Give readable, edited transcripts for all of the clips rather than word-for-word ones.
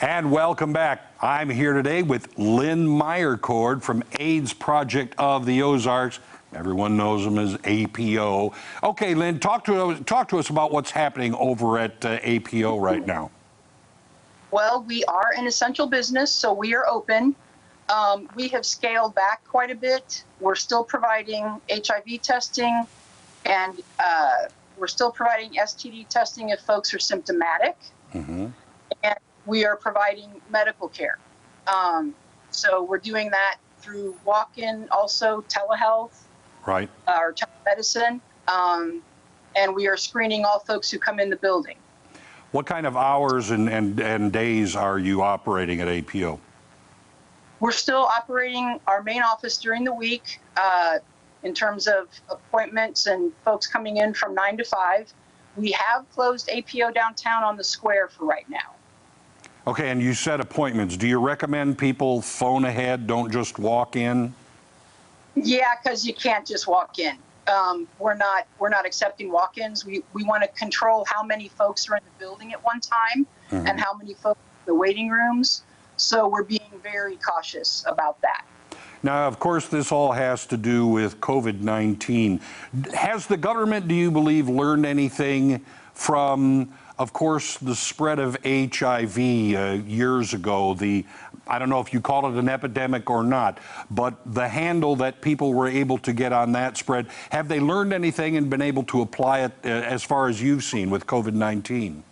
And welcome back. I'm here today with Lynn Meyercord from AIDS Project of the Ozarks. Everyone knows him as APO. Okay, Lynn, talk to us about what's happening over at APO right now. Well, we are an essential business, so we are open. We have scaled back quite a bit. We're still providing HIV testing, and we're still providing STD testing if folks are symptomatic. And we are providing medical care. So we're doing that through walk-in, also telehealth, right, or telemedicine, and we are screening all folks who come in the building. What kind of hours and days are you operating at APO? We're still operating our main office during the week in terms of appointments and folks coming in from 9 to 5. We have closed APO downtown on the square for right now. Okay, and you said appointments. Do you recommend people phone ahead, don't just walk in? Yeah, because you can't just walk in. We're not accepting walk-ins. We want to control how many folks are in the building at one time and how many folks in the waiting rooms. So we're being very cautious about that. Now, of course, this all has to do with COVID-19. Has the government, do you believe, learned anything from, of course, the spread of HIV years ago? I don't know if you call it an epidemic or not, but the handle that people were able to get on that spread, have they learned anything and been able to apply it as far as you've seen with COVID-19?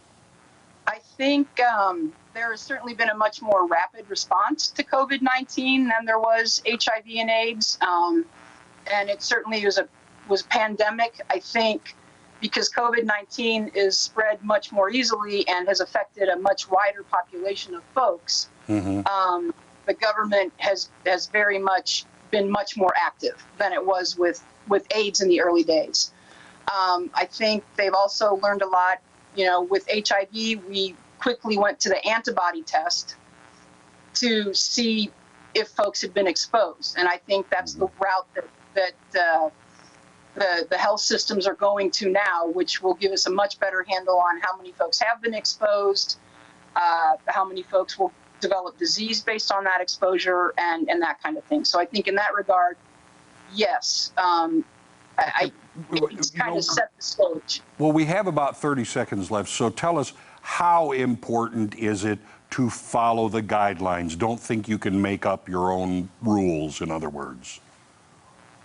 I think there has certainly been a much more rapid response to COVID-19 than there was HIV and AIDS, and it certainly was pandemic. I think because COVID-19 is spread much more easily and has affected a much wider population of folks, the government has very much been much more active than it was with AIDS in the early days. I think they've also learned a lot. You know, with HIV, we quickly went to the antibody test to see if folks had been exposed. And I think that's the route that the health systems are going to now, which will give us a much better handle on how many folks have been exposed, how many folks will develop disease based on that exposure, and that kind of thing. So I think in that regard, yes, it's kind of set the stage. Well, we have about 30 seconds left, so tell us, how important is it to follow the guidelines? Don't think you can make up your own rules, in other words.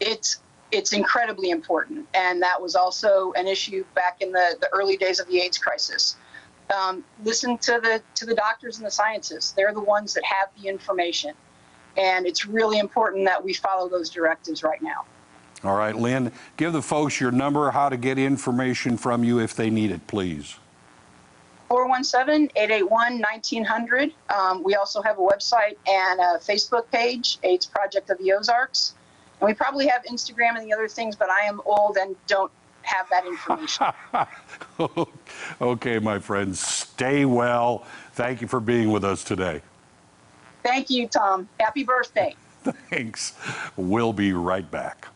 It's incredibly important, and that was also an issue back in the early days of the AIDS crisis. Listen to the doctors and the scientists. They're the ones that have the information, and it's really important that we follow those directives right now. All right, Lynn, give the folks your number, how to get information from you if they need it, please. 417-881-1900. We also have a website and a Facebook page, AIDS Project of the Ozarks. And we probably have Instagram and the other things, but I am old and don't have that information. Okay, my friends, stay well. Thank you for being with us today. Thank you, Tom. Happy birthday. Thanks. We'll be right back.